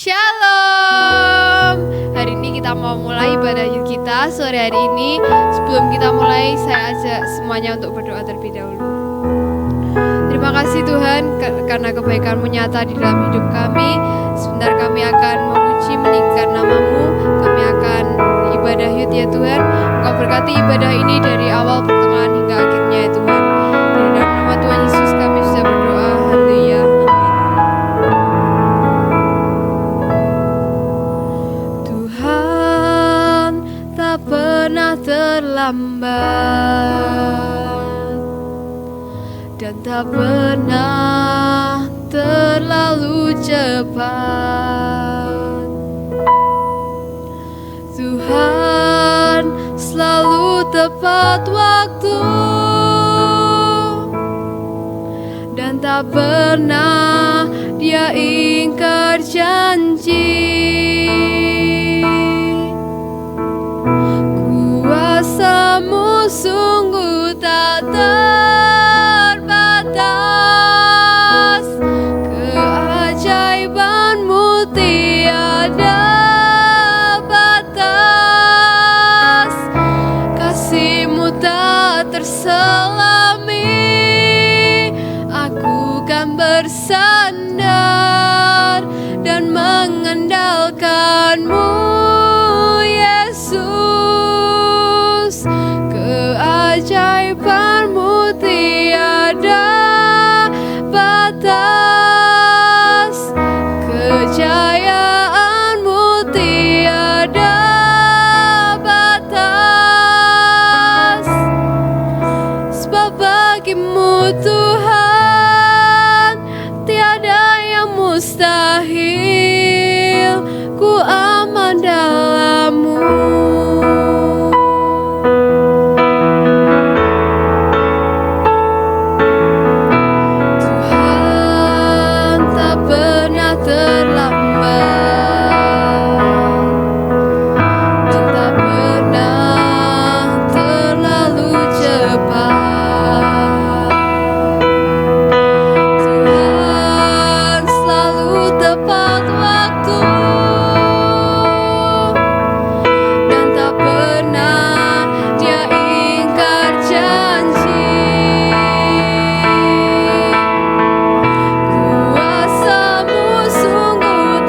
Shalom. Hari ini kita mau mulai ibadah kita sore hari ini. Sebelum kita mulai, saya ajak semuanya untuk berdoa terlebih dahulu. Terima kasih Tuhan karena kebaikan-Mu nyata di dalam hidup kami. Sebentar kami akan memuji meninggikan nama-Mu. Kami akan ibadah yud ya Tuhan. Engkau berkati ibadah ini dari awal, pertengahan hingga akhirnya ya Tuhan. Di dalam nama Tuhan Yesus kami sudah berdoa. Haleluya. Tuhan tak pernah terlambat dan tak pernah terlalu cepat. Tuhan selalu tepat waktu dan tak pernah Dia ingkar janji. Kuasa-Mu sungguh tak terbatas, keajaiban-Mu tiada batas, kasih-Mu tak terselami. Aku kan bersandar dan mengandalkan-Mu, Yesus. Keajaiban-Mu tiada batas, kejayaan-Mu tiada batas. Sebab bagi-Mu Tuhan tiada yang mustahil. Ku aman dalam-Mu. Kuasa-Mu sungguh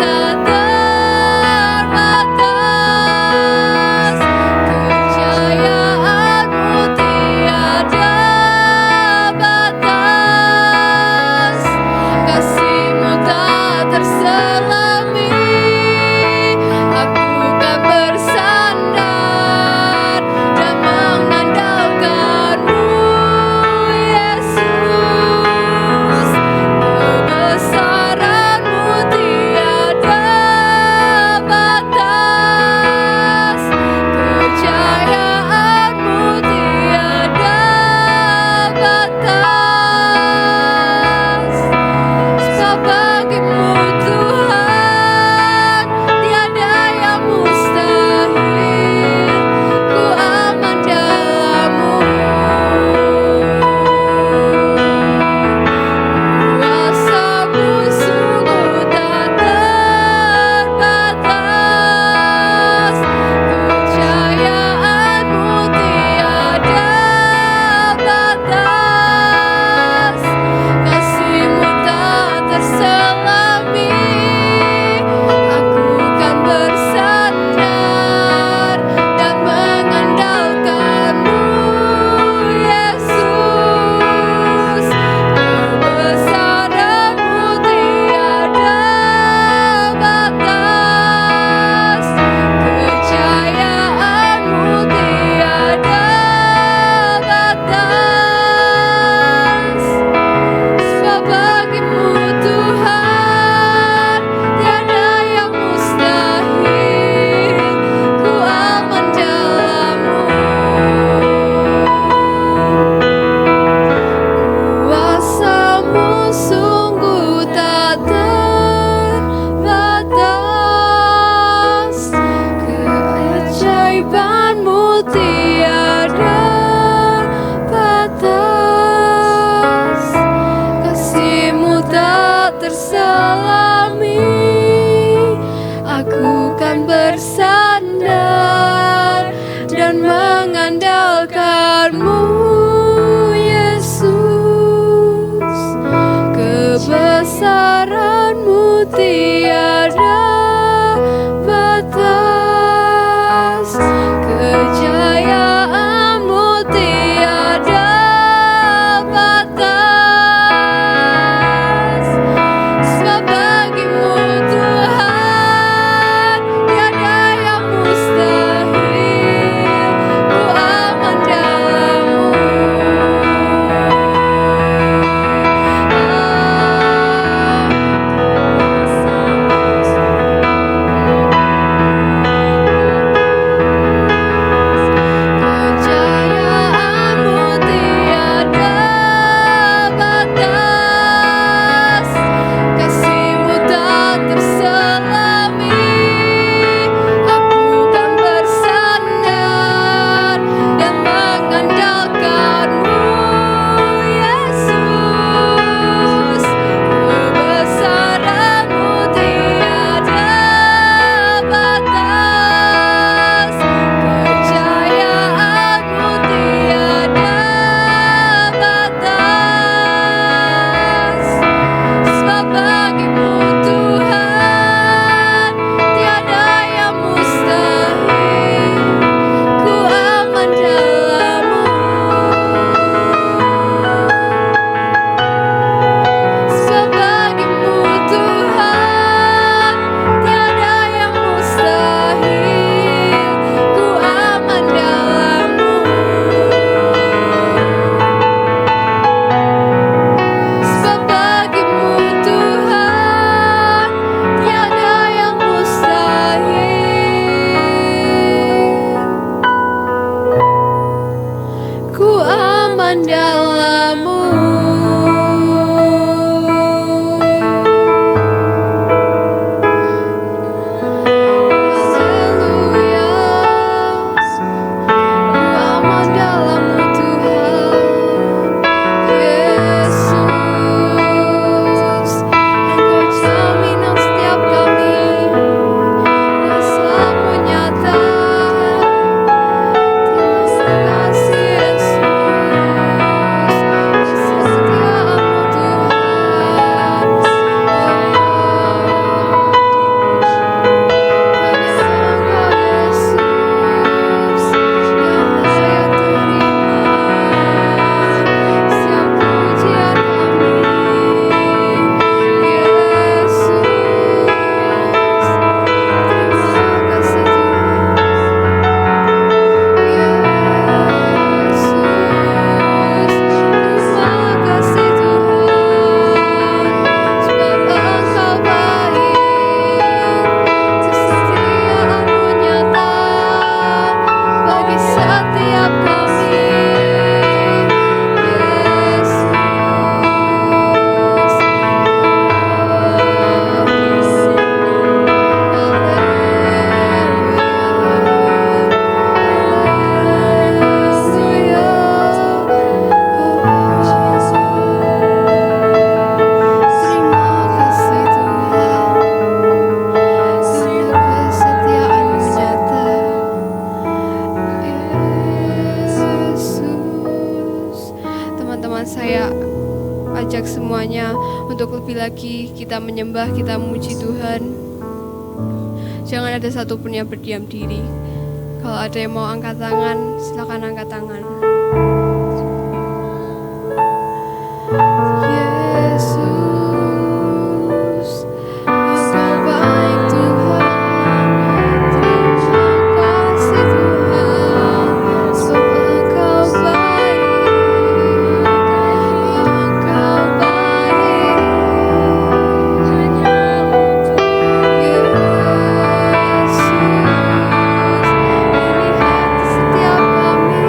lagi kita menyembah, kita memuji Tuhan. Jangan ada satupun yang berdiam diri. Kalau ada yang mau angkat tangan, silakan angkat tangan. Yesus, Engkau baik Tuhan. Terima kasih Tuhan, sebab Engkau baik. Engkau baik hanya untuk Yesus. Ini hati setiap kami,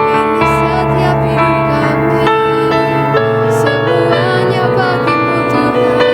ini setiap hidup kami, semuanya bagimu Tuhan.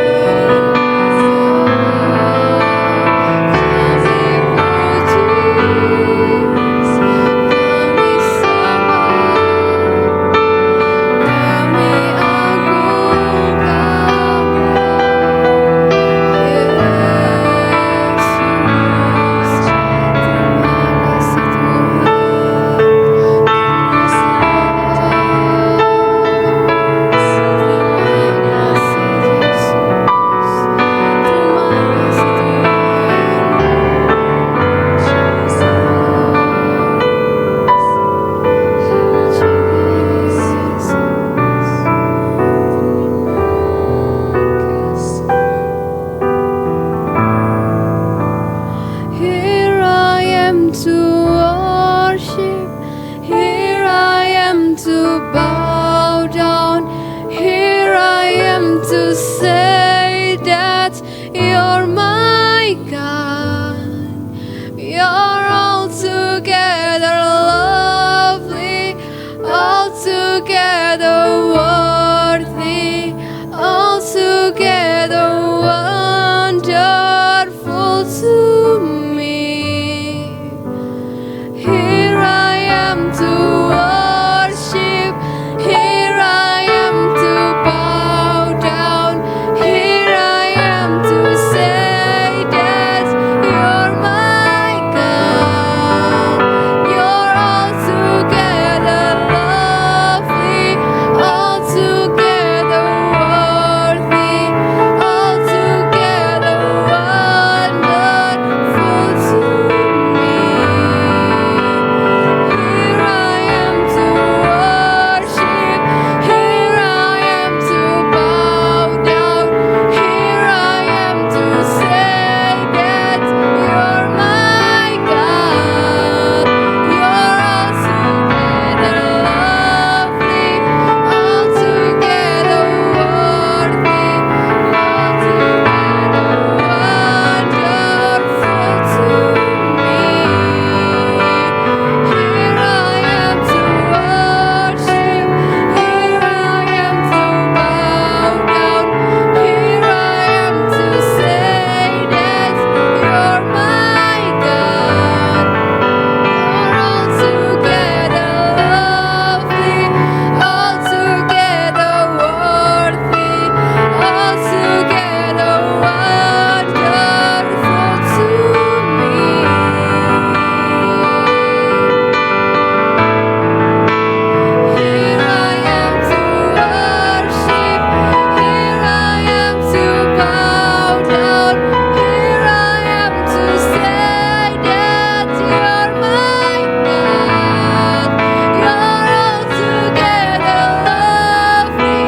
Here I am to worship, here I am to bow down, here I am to say that you're my God. You're altogether lovely, altogether worthy, altogether wonderful to me. Here I am to worship, here I am to bow down, here I am to say that you're my God. You're altogether lovely, altogether worthy, altogether wonderful to me. Here I am to worship, here I am to bow down, here I am to say that you're my God. You're altogether lovely, altogether worthy, altogether wonderful to me. Here I am to worship, here I am to bow down, here I am to say that you're my God. You're altogether lovely, altogether worthy, altogether wonderful to me. Here I am to worship, here I am to bow down, here I am to say that you're my God. You're altogether lovely,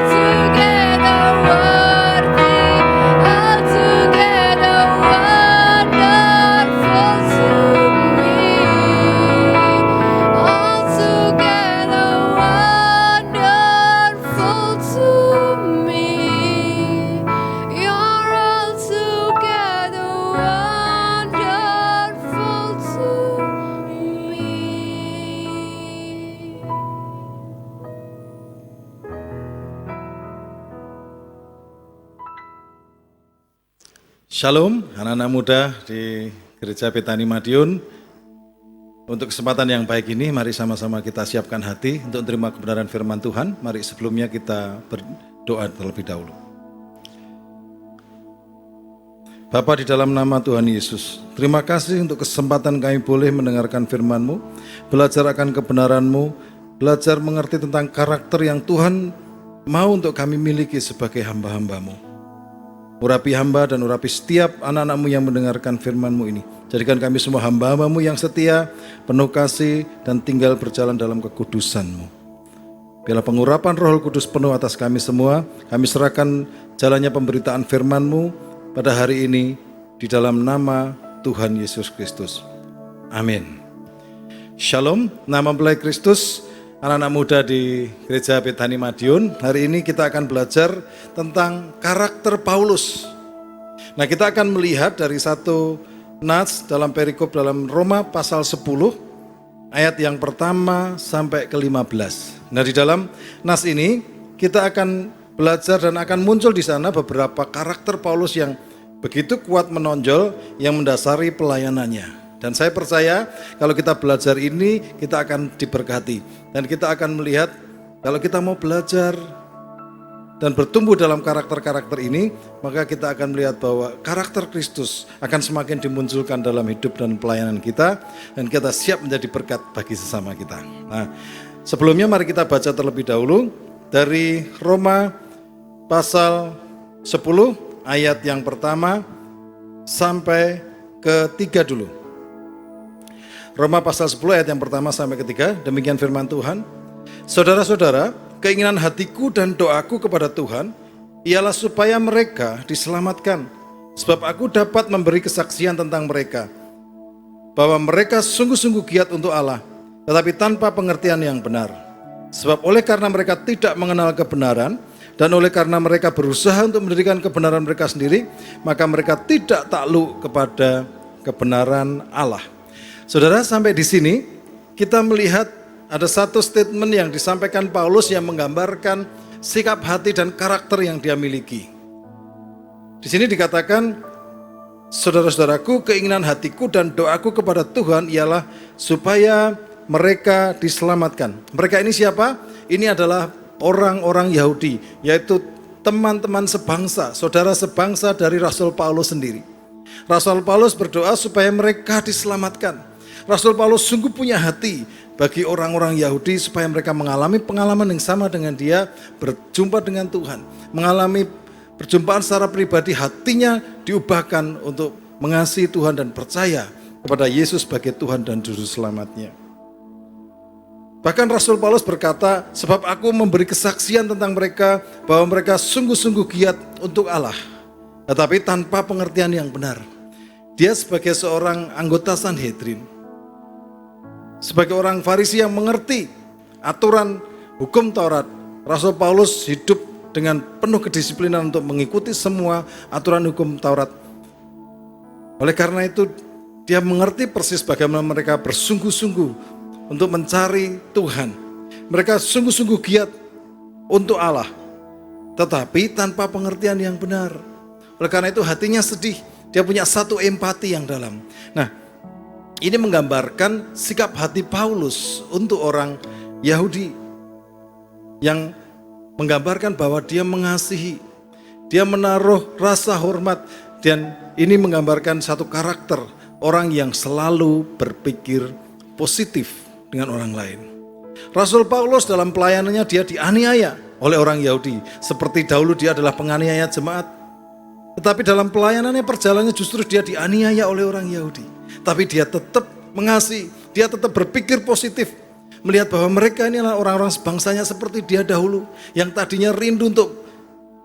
altogether worthy, altogether wonderful to me. Altogether wonderful to me. You're altogether wonderful to me. Shalom, anak-anak muda di Gereja Betani Madiun. Untuk kesempatan yang baik ini, mari sama-sama kita siapkan hati untuk menerima kebenaran firman Tuhan. Mari sebelumnya kita berdoa terlebih dahulu. Bapa, di dalam nama Tuhan Yesus, terima kasih untuk kesempatan kami boleh mendengarkan firman-Mu, belajar akan kebenaran-Mu, belajar mengerti tentang karakter yang Tuhan mau untuk kami miliki sebagai hamba-hambamu. Urapi hamba dan urapi setiap anak-anakmu yang mendengarkan firman-Mu ini. Jadikan kami semua hamba-hambamu yang setia, penuh kasih, dan tinggal berjalan dalam kekudusan-Mu. Biarlah pengurapan Roh Kudus penuh atas kami semua. Kami serahkan jalannya pemberitaan firman-Mu pada hari ini di dalam nama Tuhan Yesus Kristus. Amin. Shalom, nama mempelai Kristus, anak-anak muda di Gereja Bethani Madiun. Hari ini kita akan belajar tentang karakter Paulus. Nah, kita akan melihat dari satu nas dalam perikop dalam Roma pasal 10 ayat yang pertama sampai ke-15. Nah, di dalam nas ini kita akan belajar dan akan muncul di sana beberapa karakter Paulus yang begitu kuat menonjol yang mendasari pelayanannya. Dan saya percaya kalau kita belajar ini kita akan diberkati. Dan kita akan melihat kalau kita mau belajar dan bertumbuh dalam karakter-karakter ini, maka kita akan melihat bahwa karakter Kristus akan semakin dimunculkan dalam hidup dan pelayanan kita. Dan kita siap menjadi berkat bagi sesama kita. Nah, sebelumnya mari kita baca terlebih dahulu dari Roma pasal 10 ayat yang pertama sampai ke-3 dulu. Roma pasal 10 ayat yang pertama sampai ke-3, demikian firman Tuhan. Saudara-saudara, keinginan hatiku dan doaku kepada Tuhan ialah supaya mereka diselamatkan. Sebab aku dapat memberi kesaksian tentang mereka, bahwa mereka sungguh-sungguh giat untuk Allah, tetapi tanpa pengertian yang benar. Sebab oleh karena mereka tidak mengenal kebenaran, dan oleh karena mereka berusaha untuk mendirikan kebenaran mereka sendiri, maka mereka tidak takluk kepada kebenaran Allah. Saudara, sampai di sini kita melihat ada satu statement yang disampaikan Paulus yang menggambarkan sikap hati dan karakter yang dia miliki. Di sini dikatakan, saudara-saudaraku, keinginan hatiku dan doaku kepada Tuhan ialah supaya mereka diselamatkan. Mereka ini siapa? Ini adalah orang-orang Yahudi, yaitu teman-teman sebangsa, saudara sebangsa dari Rasul Paulus sendiri. Rasul Paulus berdoa supaya mereka diselamatkan. Rasul Paulus sungguh punya hati bagi orang-orang Yahudi supaya mereka mengalami pengalaman yang sama dengan dia, berjumpa dengan Tuhan, mengalami perjumpaan secara pribadi, hatinya diubahkan untuk mengasihi Tuhan dan percaya kepada Yesus sebagai Tuhan dan Juru Selamatnya. Bahkan Rasul Paulus berkata, sebab aku memberi kesaksian tentang mereka bahwa mereka sungguh-sungguh giat untuk Allah, tetapi tanpa pengertian yang benar. Dia sebagai seorang anggota Sanhedrin, sebagai orang Farisi yang mengerti aturan hukum Taurat, Rasul Paulus hidup dengan penuh kedisiplinan untuk mengikuti semua aturan hukum Taurat. Oleh karena itu, dia mengerti persis bagaimana mereka bersungguh-sungguh untuk mencari Tuhan. Mereka sungguh-sungguh giat untuk Allah, tetapi tanpa pengertian yang benar. Oleh karena itu hatinya sedih, dia punya satu empati yang dalam. Nah, ini menggambarkan sikap hati Paulus untuk orang Yahudi yang menggambarkan bahwa dia mengasihi, dia menaruh rasa hormat, dan ini menggambarkan satu karakter orang yang selalu berpikir positif dengan orang lain. Rasul Paulus dalam pelayanannya dia dianiaya oleh orang Yahudi, seperti dahulu dia adalah penganiaya jemaat. Tetapi dalam pelayanannya, perjalanannya justru dia dianiaya oleh orang Yahudi. Tapi dia tetap mengasihi, dia tetap berpikir positif, melihat bahwa mereka ini adalah orang-orang sebangsanya seperti dia dahulu, yang tadinya rindu untuk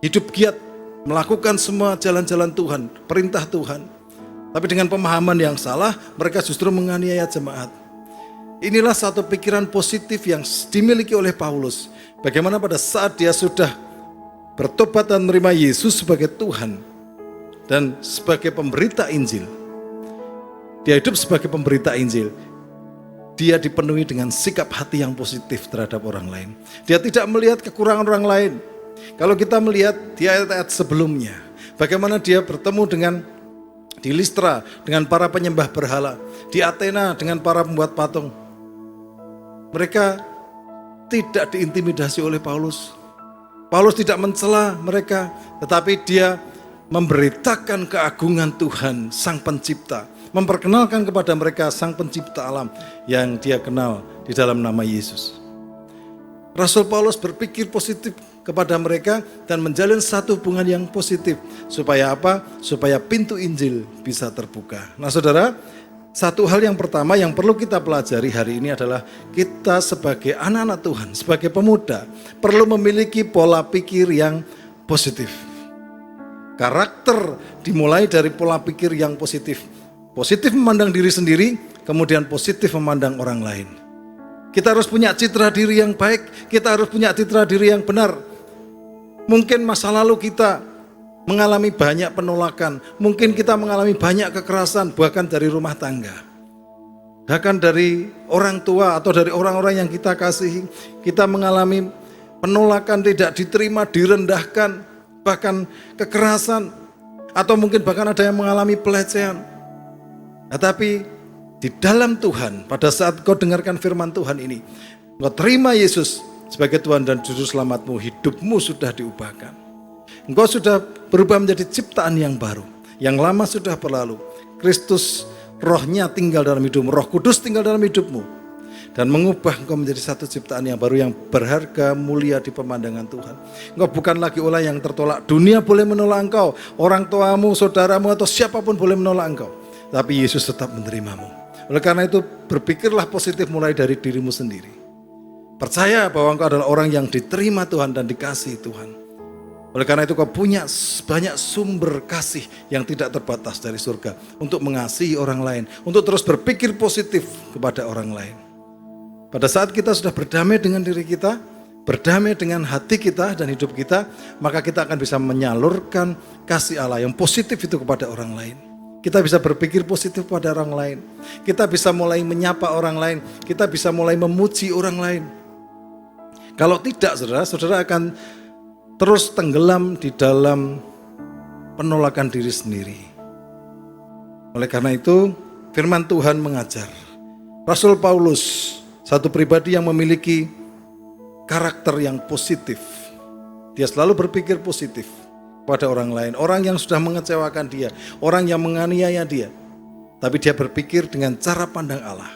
hidup giat, melakukan semua jalan-jalan Tuhan, perintah Tuhan. Tapi dengan pemahaman yang salah, mereka justru menganiaya jemaat. Inilah satu pikiran positif yang dimiliki oleh Paulus. Bagaimana pada saat dia sudah bertobat dan menerima Yesus sebagai Tuhan dan sebagai pemberita Injil, dia hidup sebagai pemberita Injil. Dia dipenuhi dengan sikap hati yang positif terhadap orang lain. Dia tidak melihat kekurangan orang lain. Kalau kita melihat di ayat-ayat sebelumnya, bagaimana dia bertemu dengan di Listra dengan para penyembah berhala, di Athena dengan para pembuat patung. Mereka tidak diintimidasi oleh Paulus. Paulus tidak mencela mereka, tetapi dia memberitakan keagungan Tuhan Sang Pencipta, memperkenalkan kepada mereka Sang Pencipta alam yang dia kenal di dalam nama Yesus. Rasul Paulus berpikir positif kepada mereka dan menjalin satu hubungan yang positif. Supaya apa? Supaya pintu Injil bisa terbuka. Nah saudara, satu hal yang pertama yang perlu kita pelajari hari ini adalah kita sebagai anak-anak Tuhan, sebagai pemuda, perlu memiliki pola pikir yang positif. Karakter dimulai dari pola pikir yang positif. Positif memandang diri sendiri, kemudian positif memandang orang lain. Kita harus punya citra diri yang baik, kita harus punya citra diri yang benar. Mungkin masa lalu kita mengalami banyak penolakan, mungkin kita mengalami banyak kekerasan, bahkan dari rumah tangga. Bahkan dari orang tua atau dari orang-orang yang kita kasihi, kita mengalami penolakan, tidak diterima, direndahkan, bahkan kekerasan, atau mungkin bahkan ada yang mengalami pelecehan. Tetapi di dalam Tuhan, pada saat kau dengarkan firman Tuhan ini, kau terima Yesus sebagai Tuhan dan Juru Selamatmu, hidupmu sudah diubahkan. Engkau sudah berubah menjadi ciptaan yang baru. Yang lama sudah berlalu. Kristus, rohnya tinggal dalam hidupmu, Roh Kudus tinggal dalam hidupmu. Dan mengubah engkau menjadi satu ciptaan yang baru, yang berharga, mulia di pemandangan Tuhan. Engkau bukan lagi orang yang tertolak. Dunia boleh menolak engkau, orang tuamu, saudaramu, atau siapapun boleh menolak engkau. Tapi Yesus tetap menerimamu. Oleh karena itu berpikirlah positif mulai dari dirimu sendiri. Percaya bahwa engkau adalah orang yang diterima Tuhan dan dikasihi Tuhan. Oleh karena itu kau punya banyak sumber kasih yang tidak terbatas dari surga untuk mengasihi orang lain, untuk terus berpikir positif kepada orang lain. Pada saat kita sudah berdamai dengan diri kita, berdamai dengan hati kita dan hidup kita, maka kita akan bisa menyalurkan kasih Allah yang positif itu kepada orang lain. Kita bisa berpikir positif pada orang lain. Kita bisa mulai menyapa orang lain. Kita bisa mulai memuji orang lain. Kalau tidak, saudara akan terus tenggelam di dalam penolakan diri sendiri. Oleh karena itu, firman Tuhan mengajar. Rasul Paulus, satu pribadi yang memiliki karakter yang positif. Dia selalu berpikir positif pada orang lain. Orang yang sudah mengecewakan dia, orang yang menganiaya dia. Tapi dia berpikir dengan cara pandang Allah.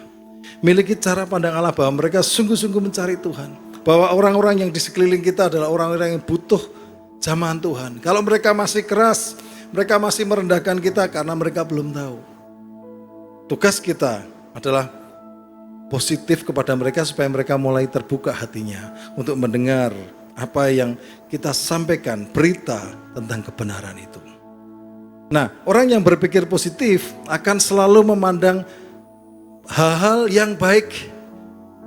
Miliki cara pandang Allah bahwa mereka sungguh-sungguh mencari Tuhan. Bahwa orang-orang yang di sekeliling kita adalah orang-orang yang butuh jamahan Tuhan. Kalau mereka masih keras, mereka masih merendahkan kita karena mereka belum tahu. Tugas kita adalah positif kepada mereka supaya mereka mulai terbuka hatinya untuk mendengar apa yang kita sampaikan, berita tentang kebenaran itu. Nah, orang yang berpikir positif akan selalu memandang hal-hal yang baik,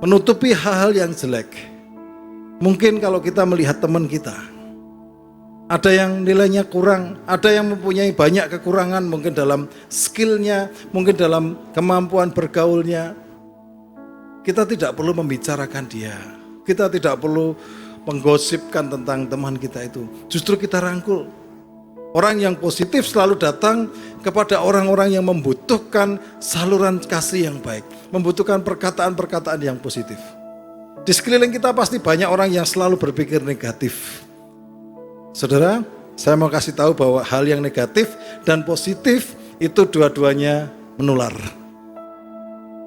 menutupi hal-hal yang jelek. Mungkin kalau kita melihat teman kita, ada yang nilainya kurang, ada yang mempunyai banyak kekurangan, mungkin dalam skillnya, mungkin dalam kemampuan bergaulnya. Kita tidak perlu membicarakan dia, kita tidak perlu menggosipkan tentang teman kita itu. Justru kita rangkul. Orang yang positif selalu datang kepada orang-orang yang membutuhkan saluran kasih yang baik, membutuhkan perkataan-perkataan yang positif. Di sekeliling kita pasti banyak orang yang selalu berpikir negatif. Saudara, saya mau kasih tahu bahwa hal yang negatif dan positif itu dua-duanya menular.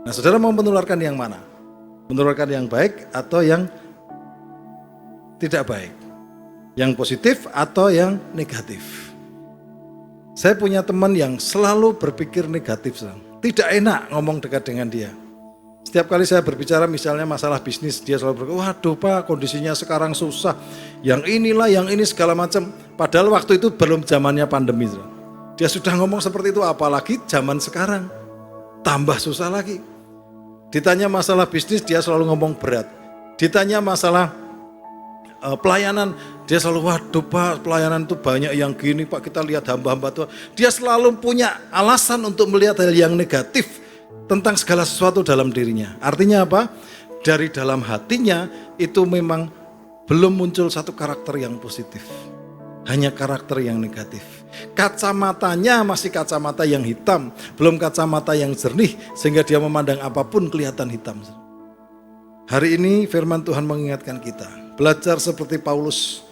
Nah, saudara mau menularkan yang mana? Menularkan yang baik atau yang tidak baik? Yang positif atau yang negatif? Saya punya teman yang selalu berpikir negatif. Tidak enak ngomong dekat dengan dia. Setiap kali saya berbicara misalnya masalah bisnis, dia selalu berkata, waduh Pak, kondisinya sekarang susah. Yang inilah, yang ini segala macam. Padahal waktu itu belum zamannya pandemi. Dia sudah ngomong seperti itu, apalagi zaman sekarang. Tambah susah lagi. Ditanya masalah bisnis, dia selalu ngomong berat. Ditanya masalah pelayanan, dia selalu, waduh Pak, pelayanan itu banyak yang gini Pak, kita lihat hamba-hamba Tuhan. Dia selalu punya alasan untuk melihat hal yang negatif tentang segala sesuatu dalam dirinya. Artinya apa? Dari dalam hatinya itu memang belum muncul satu karakter yang positif. Hanya karakter yang negatif. Kacamatanya masih kacamata yang hitam, belum kacamata yang jernih, sehingga dia memandang apapun kelihatan hitam. Hari ini firman Tuhan mengingatkan kita, belajar seperti Paulus.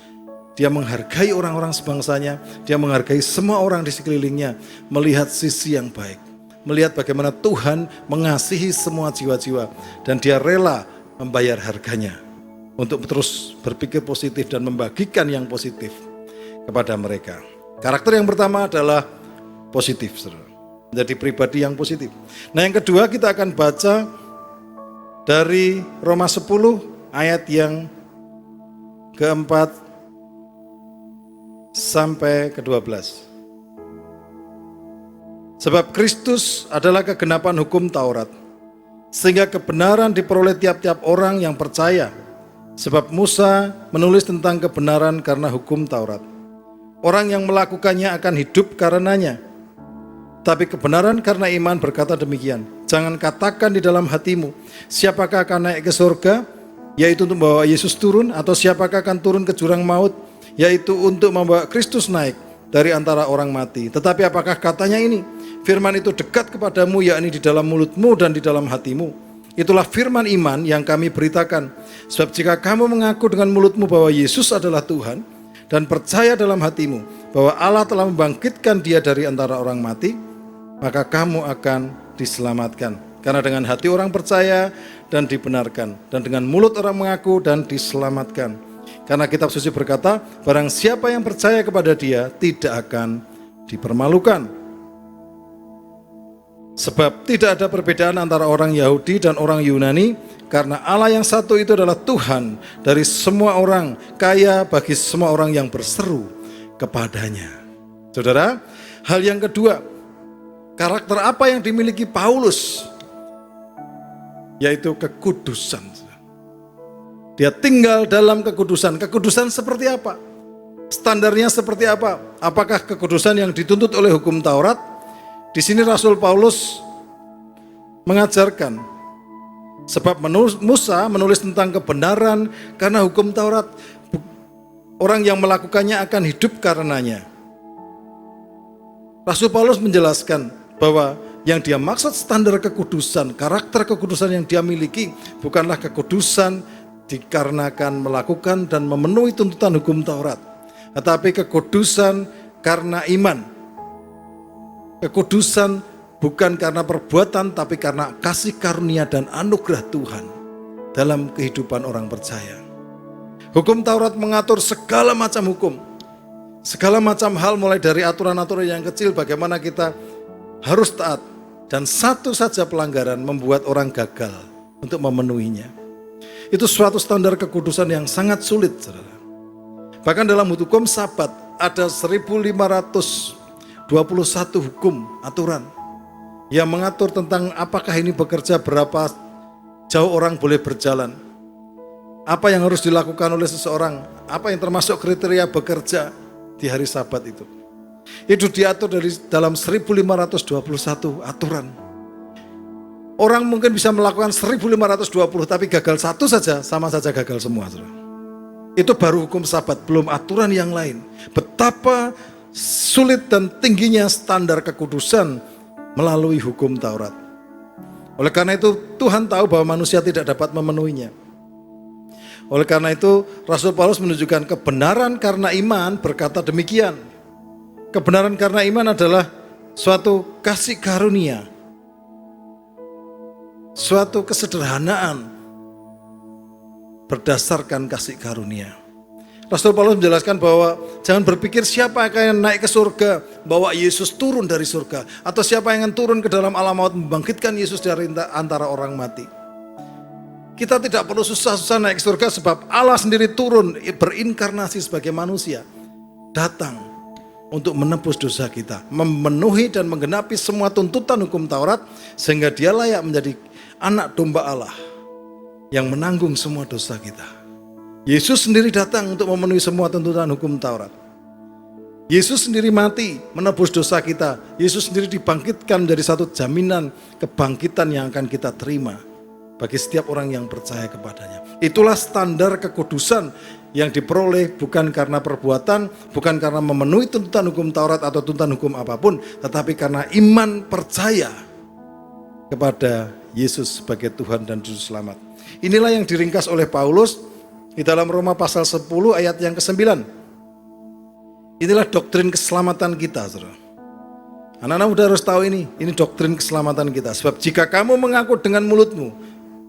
Dia menghargai orang-orang sebangsanya, dia menghargai semua orang di sekelilingnya, melihat sisi yang baik. Melihat bagaimana Tuhan mengasihi semua jiwa-jiwa dan dia rela membayar harganya untuk terus berpikir positif dan membagikan yang positif kepada mereka. Karakter yang pertama adalah positif, saudara. Menjadi pribadi yang positif. Nah, yang kedua kita akan baca dari Roma 10 ayat yang keempat sampai ke-12. Sebab Kristus adalah kegenapan hukum Taurat, sehingga kebenaran diperoleh tiap-tiap orang yang percaya. Sebab Musa menulis tentang kebenaran karena hukum Taurat. Orang yang melakukannya akan hidup karenanya. Tapi kebenaran karena iman berkata demikian. Jangan katakan di dalam hatimu, siapakah akan naik ke surga, yaitu untuk membawa Yesus turun, atau siapakah akan turun ke jurang maut, yaitu untuk membawa Kristus naik dari antara orang mati. Tetapi apakah katanya ini? Firman itu dekat kepadamu, yakni di dalam mulutmu dan di dalam hatimu. Itulah firman iman yang kami beritakan. Sebab jika kamu mengaku dengan mulutmu bahwa Yesus adalah Tuhan, dan percaya dalam hatimu bahwa Allah telah membangkitkan dia dari antara orang mati, maka kamu akan diselamatkan. Karena dengan hati orang percaya dan dibenarkan, dan dengan mulut orang mengaku dan diselamatkan. Karena kitab suci berkata, barang siapa yang percaya kepada dia tidak akan dipermalukan. Sebab tidak ada perbedaan antara orang Yahudi dan orang Yunani, karena Allah yang satu itu adalah Tuhan dari semua orang, kaya bagi semua orang yang berseru kepadanya. Saudara, hal yang kedua, karakter apa yang dimiliki Paulus? Yaitu kekudusan. Dia tinggal dalam kekudusan. Kekudusan seperti apa? Standarnya seperti apa? Apakah kekudusan yang dituntut oleh hukum Taurat? Di sini Rasul Paulus mengajarkan, sebab Musa menulis tentang kebenaran karena hukum Taurat. Orang yang melakukannya akan hidup karenanya. Rasul Paulus menjelaskan bahwa yang dia maksud standar kekudusan, karakter kekudusan yang dia miliki bukanlah kekudusan dikarenakan melakukan dan memenuhi tuntutan hukum Taurat, tetapi kekudusan karena iman. Kekudusan bukan karena perbuatan, tapi karena kasih karunia dan anugerah Tuhan dalam kehidupan orang percaya. Hukum Taurat mengatur segala macam hukum, segala macam hal, mulai dari aturan-aturan yang kecil bagaimana kita harus taat, dan satu saja pelanggaran membuat orang gagal untuk memenuhinya. Itu suatu standar kekudusan yang sangat sulit, saudara. Bahkan dalam hukum Sabat ada 1521 hukum aturan yang mengatur tentang apakah ini bekerja, berapa jauh orang boleh berjalan, apa yang harus dilakukan oleh seseorang, apa yang termasuk kriteria bekerja di hari Sabat itu. Itu diatur dalam 1521 aturan. Orang mungkin bisa melakukan 1520, tapi gagal satu saja, sama saja gagal semua. Itu baru hukum Sabat, belum aturan yang lain. Betapa sulit dan tingginya standar kekudusan melalui hukum Taurat. Oleh karena itu Tuhan tahu bahwa manusia tidak dapat memenuhinya. Oleh karena itu Rasul Paulus menunjukkan kebenaran karena iman berkata demikian. Kebenaran karena iman adalah suatu kasih karunia, suatu kesederhanaan berdasarkan kasih karunia. Rasul Paulus menjelaskan bahwa jangan berpikir siapa yang naik ke surga, bawa Yesus turun dari surga, atau siapa yang akan turun ke dalam alam maut membangkitkan Yesus dari antara orang mati. Kita tidak perlu susah-susah naik ke surga, sebab Allah sendiri turun berinkarnasi sebagai manusia, datang untuk menebus dosa kita, memenuhi dan menggenapi semua tuntutan hukum Taurat, sehingga dia layak menjadi anak domba Allah yang menanggung semua dosa kita. Yesus sendiri datang untuk memenuhi semua tuntutan hukum Taurat. Yesus sendiri mati menebus dosa kita. Yesus sendiri dibangkitkan menjadi satu jaminan kebangkitan yang akan kita terima bagi setiap orang yang percaya kepadanya. Itulah standar kekudusan yang diperoleh bukan karena perbuatan, bukan karena memenuhi tuntutan hukum Taurat atau tuntutan hukum apapun, tetapi karena iman percaya kepada Yesus sebagai Tuhan dan Juru Selamat. Inilah yang diringkas oleh Paulus di dalam Roma pasal 10 ayat yang ke-9. Inilah doktrin keselamatan kita, saudara. Anak-anak muda harus tahu ini doktrin keselamatan kita. Sebab jika kamu mengaku dengan mulutmu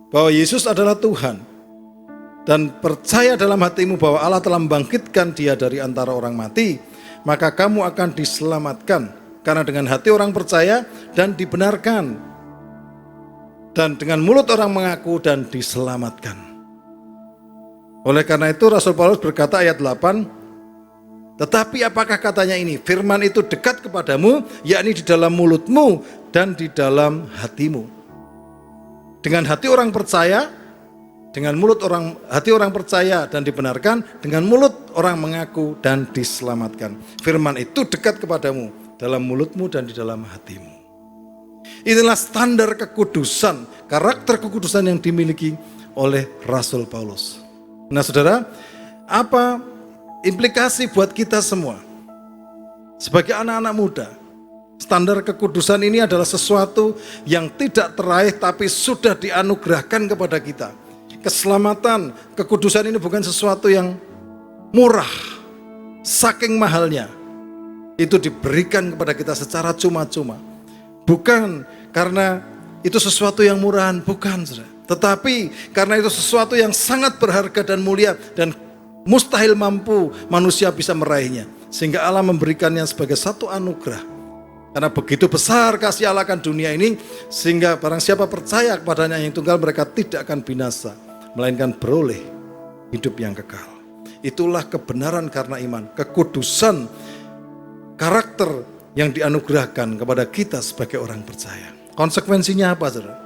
bahwa Yesus adalah Tuhan, dan percaya dalam hatimu bahwa Allah telah membangkitkan dia dari antara orang mati, maka kamu akan diselamatkan. Karena dengan hati orang percaya dan dibenarkan, dan dengan mulut orang mengaku dan diselamatkan. Oleh karena itu Rasul Paulus berkata ayat 8, tetapi apakah katanya ini? Firman itu dekat kepadamu, yakni di dalam mulutmu dan di dalam hatimu. Dengan hati orang percaya, dengan mulut hati orang percaya dan dibenarkan, dengan mulut orang mengaku dan diselamatkan. Firman itu dekat kepadamu, dalam mulutmu dan di dalam hatimu. Inilah standar kekudusan, karakter kekudusan yang dimiliki oleh Rasul Paulus. Nah saudara, apa implikasi buat kita semua? Sebagai anak-anak muda, standar kekudusan ini adalah sesuatu yang tidak teraih tapi sudah dianugerahkan kepada kita. Keselamatan, kekudusan ini bukan sesuatu yang murah, saking mahalnya. Itu diberikan kepada kita secara cuma-cuma. Bukan karena itu sesuatu yang murahan, bukan. Tetapi karena itu sesuatu yang sangat berharga dan mulia dan mustahil mampu manusia bisa meraihnya. Sehingga Allah memberikannya sebagai satu anugerah. Karena begitu besar kasih Allah akan dunia ini, sehingga barang siapa percaya kepadanya yang tunggal, mereka tidak akan binasa, melainkan beroleh hidup yang kekal. Itulah kebenaran karena iman, kekudusan karakter yang dianugerahkan kepada kita sebagai orang percaya. Konsekuensinya apa, saudara?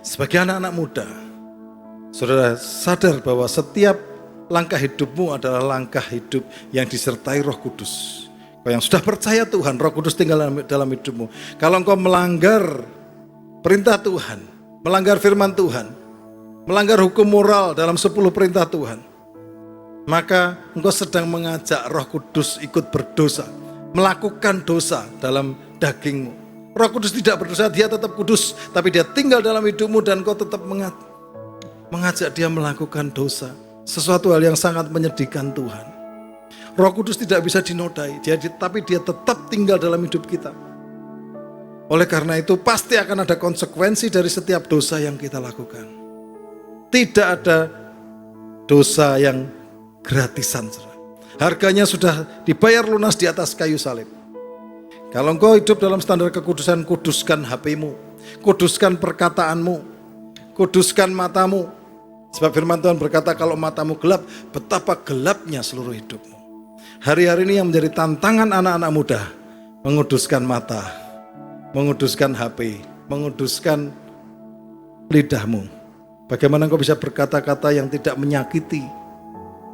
Sebagai anak-anak muda, saudara sadar bahwa setiap langkah hidupmu adalah langkah hidup yang disertai Roh Kudus. Kau yang sudah percaya Tuhan, Roh Kudus tinggal dalam hidupmu. Kalau engkau melanggar perintah Tuhan, melanggar firman Tuhan, melanggar hukum moral dalam 10 perintah Tuhan, maka engkau sedang mengajak Roh Kudus ikut berdosa, melakukan dosa dalam dagingmu. Roh Kudus tidak berdosa, dia tetap kudus, tapi dia tinggal dalam hidupmu dan engkau tetap mengajak dia melakukan dosa. Sesuatu hal yang sangat menyedihkan Tuhan. Roh Kudus tidak bisa dinodai, tapi dia tetap tinggal dalam hidup kita. Oleh karena itu pasti akan ada konsekuensi dari setiap dosa yang kita lakukan. Tidak ada dosa yang gratisan. Harganya sudah dibayar lunas di atas kayu salib. Kalau engkau hidup dalam standar kekudusan, kuduskan HP-mu, kuduskan perkataanmu, kuduskan matamu. Sebab firman Tuhan berkata kalau matamu gelap, betapa gelapnya seluruh hidupmu. Hari-hari ini yang menjadi tantangan anak-anak muda, menguduskan mata, menguduskan HP, menguduskan lidahmu. Bagaimana engkau bisa berkata-kata yang tidak menyakiti?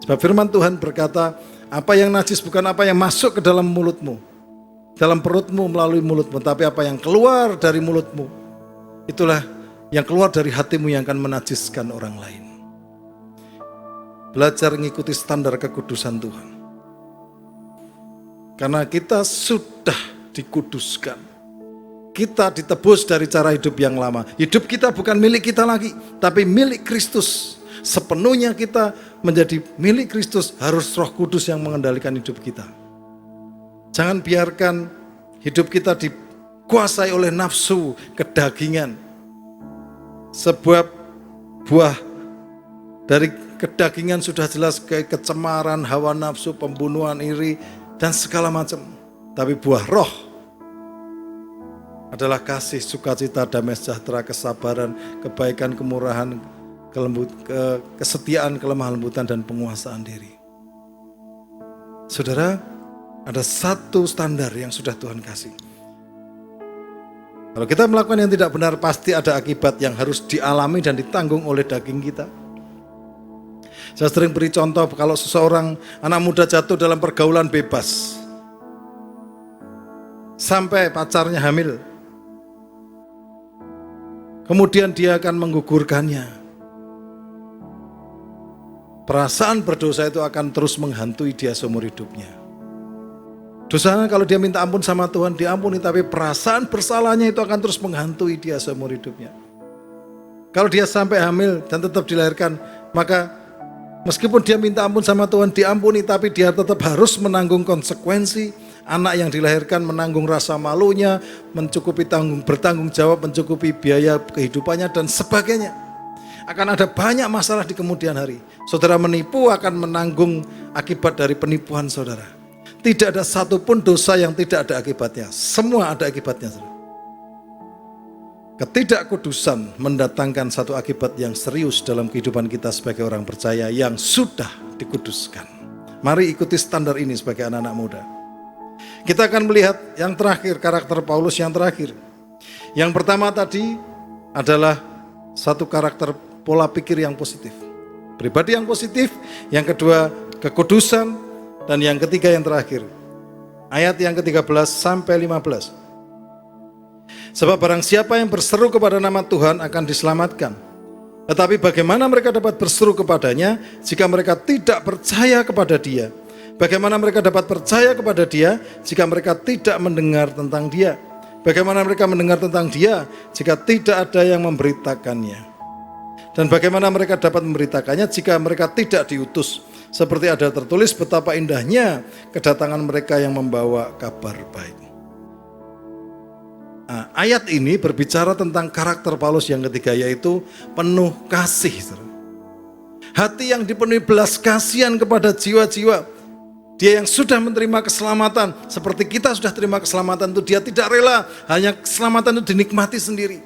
Sebab firman Tuhan berkata, apa yang najis bukan apa yang masuk ke dalam mulutmu, dalam perutmu melalui mulutmu, tapi apa yang keluar dari mulutmu, itulah yang keluar dari hatimu yang akan menajiskan orang lain. Belajar mengikuti standar kekudusan Tuhan. Karena kita sudah dikuduskan. Kita ditebus dari cara hidup yang lama. Hidup kita bukan milik kita lagi, tapi milik Kristus. Sepenuhnya kita menjadi milik Kristus, harus Roh Kudus yang mengendalikan hidup kita. Jangan biarkan hidup kita dikuasai oleh nafsu kedagingan. Sebuah buah dari kedagingan sudah jelas kayak kecemaran, hawa nafsu, pembunuhan, iri, dan segala macam. Tapi buah roh adalah kasih, sukacita, damai sejahtera, kesabaran, kebaikan, kemurahan, kesetiaan, kelemah lembutan, dan penguasaan diri. Saudara, ada satu standar yang sudah Tuhan kasih. Kalau kita melakukan yang tidak benar, pasti ada akibat yang harus dialami dan ditanggung oleh daging kita. Saya sering beri contoh, kalau seseorang anak muda jatuh dalam pergaulan bebas, sampai pacarnya hamil, kemudian dia akan menggugurkannya. Perasaan berdosa itu akan terus menghantui dia seumur hidupnya. Dosanya kalau dia minta ampun sama Tuhan, diampuni, tapi perasaan bersalahnya itu akan terus menghantui dia seumur hidupnya. Kalau dia sampai hamil dan tetap dilahirkan, maka meskipun dia minta ampun sama Tuhan, diampuni, tapi dia tetap harus menanggung konsekuensi. Anak yang dilahirkan menanggung rasa malunya, bertanggung jawab, mencukupi biaya kehidupannya dan sebagainya. Akan ada banyak masalah di kemudian hari. Saudara menipu akan menanggung akibat dari penipuan saudara. Tidak ada satupun dosa yang tidak ada akibatnya. Semua ada akibatnya, saudara. Ketidakkudusan mendatangkan satu akibat yang serius dalam kehidupan kita sebagai orang percaya yang sudah dikuduskan. Mari ikuti standar ini sebagai anak-anak muda. Kita akan melihat yang terakhir, karakter Paulus yang terakhir. Yang pertama tadi adalah satu karakter pola pikir yang positif. Pribadi yang positif, yang kedua kekudusan, dan yang ketiga yang terakhir. Ayat yang ke-13 sampai 15. Sebab barang siapa yang berseru kepada nama Tuhan akan diselamatkan. Tetapi bagaimana mereka dapat berseru kepadanya jika mereka tidak percaya kepada Dia? Bagaimana mereka dapat percaya kepada Dia jika mereka tidak mendengar tentang Dia? Bagaimana mereka mendengar tentang Dia jika tidak ada yang memberitakannya? Dan bagaimana mereka dapat memberitakannya jika mereka tidak diutus? Seperti ada tertulis betapa indahnya kedatangan mereka yang membawa kabar baik. Nah, ayat ini berbicara tentang karakter Paulus yang ketiga, yaitu penuh kasih. Hati yang dipenuhi belas kasihan kepada jiwa-jiwa. Dia yang sudah menerima keselamatan, seperti kita sudah terima keselamatan itu, dia tidak rela hanya keselamatan itu dinikmati sendiri.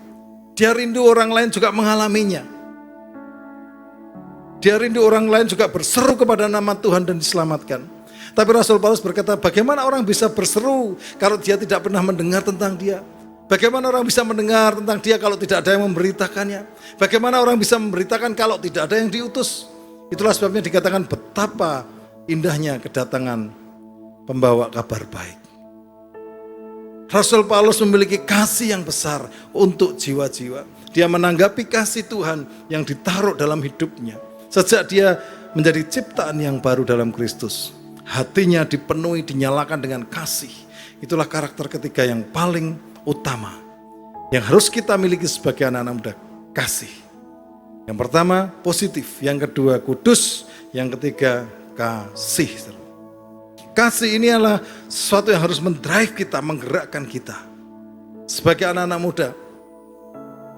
Dia rindu orang lain juga mengalaminya. Dia rindu orang lain juga berseru kepada nama Tuhan dan diselamatkan. Tapi Rasul Paulus berkata, bagaimana orang bisa berseru kalau dia tidak pernah mendengar tentang Dia? Bagaimana orang bisa mendengar tentang Dia kalau tidak ada yang memberitakannya? Bagaimana orang bisa memberitakan kalau tidak ada yang diutus? Itulah sebabnya dikatakan betapa indahnya kedatangan pembawa kabar baik. Rasul Paulus memiliki kasih yang besar untuk jiwa-jiwa. Dia menanggapi kasih Tuhan yang ditaruh dalam hidupnya. Sejak dia menjadi ciptaan yang baru dalam Kristus, hatinya dipenuhi, dinyalakan dengan kasih. Itulah karakter ketiga yang paling utama yang harus kita miliki sebagai anak-anak muda, kasih. Yang pertama positif, yang kedua kudus, yang ketiga kasih. Kasih ini adalah sesuatu yang harus mendrive kita, menggerakkan kita. Sebagai anak-anak muda,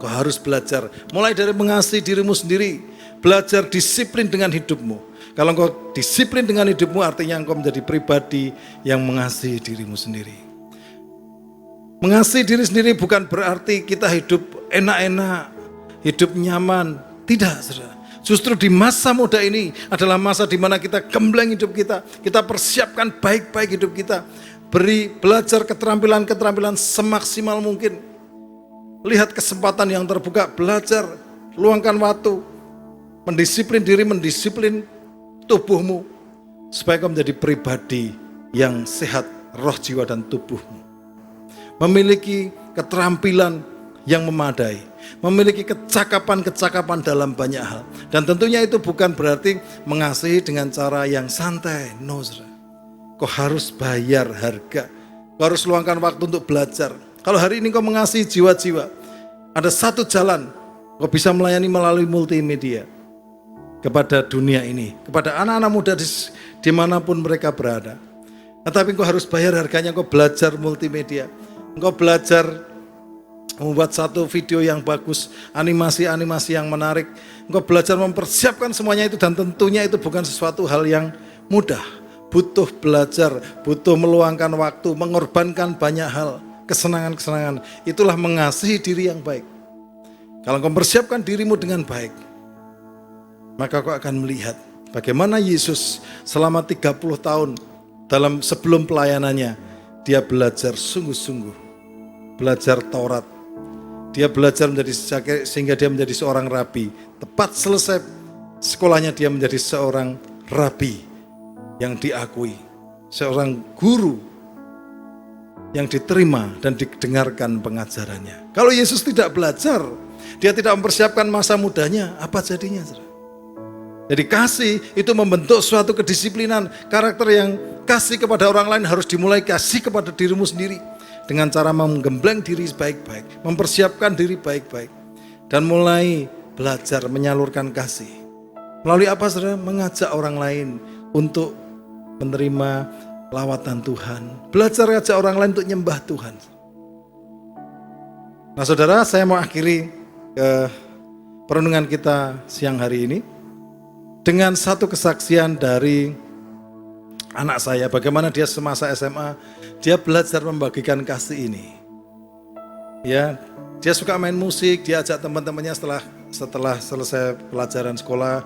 kau harus belajar mulai dari mengasihi dirimu sendiri. Belajar disiplin dengan hidupmu. Kalau engkau disiplin dengan hidupmu, artinya engkau menjadi pribadi yang mengasihi dirimu sendiri. Mengasihi diri sendiri bukan berarti kita hidup enak-enak, hidup nyaman. Tidak, saudara. Justru di masa muda ini adalah masa di mana kita gembleng hidup kita. Kita persiapkan baik-baik hidup kita. Belajar keterampilan-keterampilan semaksimal mungkin. Lihat kesempatan yang terbuka, belajar, luangkan waktu. Mendisiplin diri, mendisiplin tubuhmu. Supaya kau menjadi pribadi yang sehat, roh, jiwa, dan tubuhmu. Memiliki keterampilan yang memadai. Memiliki kecakapan-kecakapan dalam banyak hal. Dan tentunya itu bukan berarti mengasihi dengan cara yang santai. No, saudara. Kau harus bayar harga. Kau harus luangkan waktu untuk belajar. Kalau hari ini kau mengasihi jiwa-jiwa, ada satu jalan. Kau bisa melayani melalui multimedia. Kepada dunia ini, kepada anak-anak muda dimanapun mereka berada. Tetapi engkau harus bayar harganya, engkau belajar multimedia. Engkau belajar membuat satu video yang bagus, animasi-animasi yang menarik. Engkau belajar mempersiapkan semuanya itu, dan tentunya itu bukan sesuatu hal yang mudah. Butuh belajar, butuh meluangkan waktu, mengorbankan banyak hal, kesenangan-kesenangan. Itulah mengasihi diri yang baik. Kalau engkau mempersiapkan dirimu dengan baik, maka kau akan melihat bagaimana Yesus selama 30 tahun sebelum pelayanannya, dia belajar sungguh-sungguh, belajar Taurat. Dia belajar sehingga dia menjadi seorang rabi. Tepat selesai sekolahnya dia menjadi seorang rabi yang diakui, seorang guru yang diterima dan didengarkan pengajarannya. Kalau Yesus tidak belajar, dia tidak mempersiapkan masa mudanya, apa jadinya? Jadi kasih itu membentuk suatu kedisiplinan. Karakter yang kasih kepada orang lain harus dimulai kasih kepada dirimu sendiri. Dengan cara menggembleng diri baik-baik, mempersiapkan diri baik-baik. Dan mulai belajar menyalurkan kasih. Melalui apa, saudara? Mengajak orang lain untuk menerima lawatan Tuhan. Belajar ngajak orang lain untuk nyembah Tuhan. Nah, saudara, saya mau akhiri perenungan kita siang hari ini dengan satu kesaksian dari anak saya, bagaimana dia semasa SMA, dia belajar membagikan kasih ini. Ya, dia suka main musik, dia ajak teman-temannya setelah selesai pelajaran sekolah,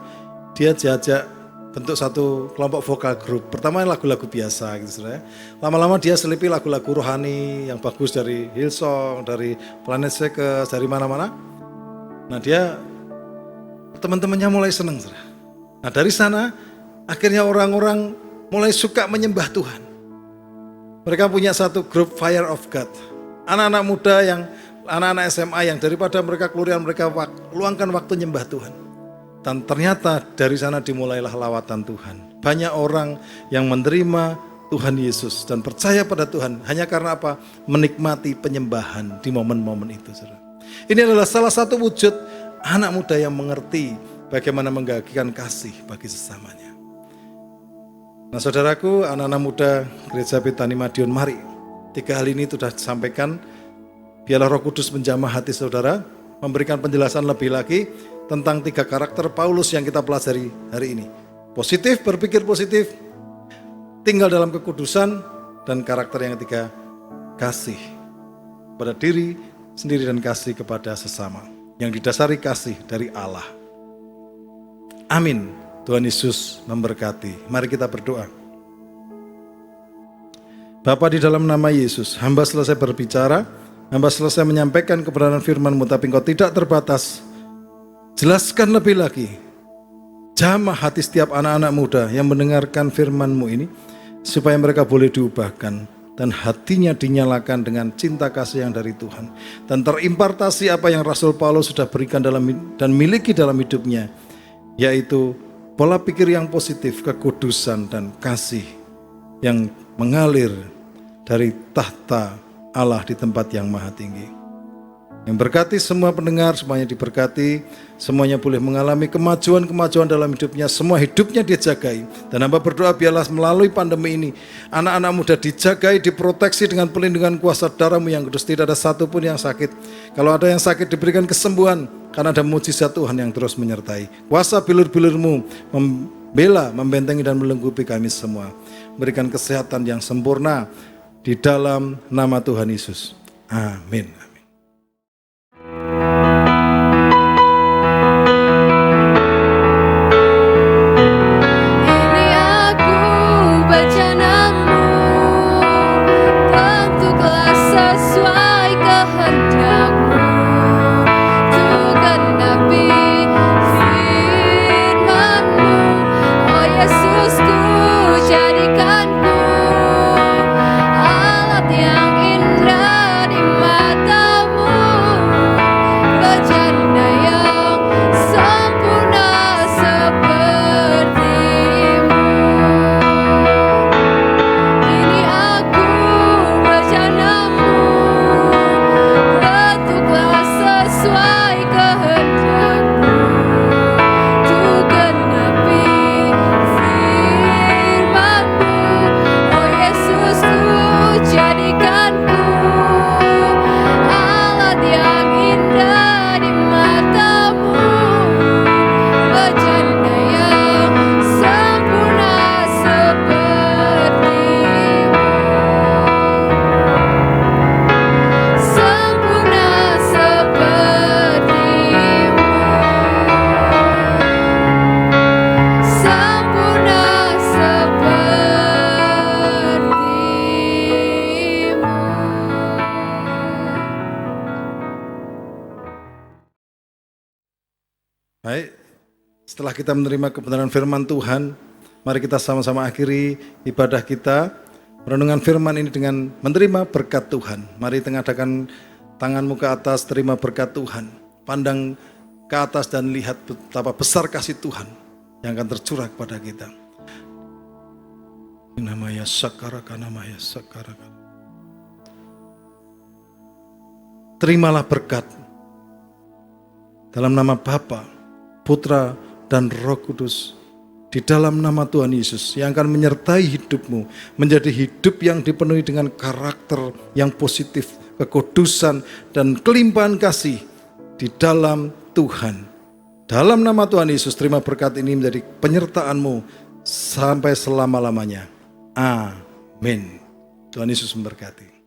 dia diajak bentuk satu kelompok vokal grup. Pertama lagu-lagu biasa gitu saudara. Lama-lama dia selipi lagu-lagu rohani yang bagus dari Hillsong, dari Planet Shakers, dari mana-mana. Nah dia, teman-temannya mulai senang saudara. Nah dari sana akhirnya orang-orang mulai suka menyembah Tuhan. Mereka punya satu grup Fire of God. Anak-anak muda anak-anak SMA yang daripada mereka keluar, mereka luangkan waktu nyembah Tuhan. Dan ternyata dari sana dimulailah lawatan Tuhan. Banyak orang yang menerima Tuhan Yesus dan percaya pada Tuhan hanya karena apa? Menikmati penyembahan di momen-momen itu. Saudara. Ini adalah salah satu wujud anak muda yang mengerti bagaimana menggagikan kasih bagi sesamanya. Nah saudaraku, anak-anak muda Gereja Betani Madiun, mari 3 hal ini sudah disampaikan. Biarlah Roh Kudus menjamah hati saudara, memberikan penjelasan lebih lagi tentang 3 karakter Paulus yang kita pelajari hari ini. Positif, berpikir positif, tinggal dalam kekudusan, dan karakter yang ketiga, kasih pada diri sendiri dan kasih kepada sesama, yang didasari kasih dari Allah. Amin. Tuhan Yesus memberkati. Mari kita berdoa. Bapa, di dalam nama Yesus, hamba selesai berbicara, hamba selesai menyampaikan kebenaran firman-Mu, tapi Engkau tidak terbatas. Jelaskan lebih lagi, jamah hati setiap anak-anak muda yang mendengarkan firman-Mu ini, supaya mereka boleh diubahkan, dan hatinya dinyalakan dengan cinta kasih yang dari Tuhan. Dan terimpartasi apa yang Rasul Paulus sudah berikan dan miliki dalam hidupnya, yaitu pola pikir yang positif, kekudusan, dan kasih yang mengalir dari tahta Allah di tempat yang maha tinggi. Yang berkati semua pendengar, semuanya diberkati, semuanya boleh mengalami kemajuan-kemajuan dalam hidupnya, semua hidupnya dijagai. Dan hamba berdoa biarlah melalui pandemi ini, anak-anak muda dijagai, diproteksi dengan pelindungan kuasa darah-Mu yang kudus, tidak ada satupun yang sakit. Kalau ada yang sakit diberikan kesembuhan, karena ada mujizat Tuhan yang terus menyertai. Kuasa bilur-bilur-Mu membela, membentengi dan melengkapi kami semua. Berikan kesehatan yang sempurna di dalam nama Tuhan Yesus. Amin. Baik, setelah kita menerima kebenaran firman Tuhan, mari kita sama-sama akhiri ibadah kita, renungan firman ini dengan menerima berkat Tuhan. Mari tengadakan tanganmu ke atas, terima berkat Tuhan. Pandang ke atas dan lihat betapa besar kasih Tuhan yang akan tercurah kepada kita. Namanya sakaraka, namanya sakaraka. Terimalah berkat dalam nama Bapa, Putra, dan Roh Kudus, di dalam nama Tuhan Yesus yang akan menyertai hidupmu, menjadi hidup yang dipenuhi dengan karakter yang positif, kekudusan, dan kelimpahan kasih di dalam Tuhan Dalam nama Tuhan Yesus, terima berkat ini menjadi penyertaan-Mu sampai selama-lamanya. Amin. Tuhan Yesus memberkati.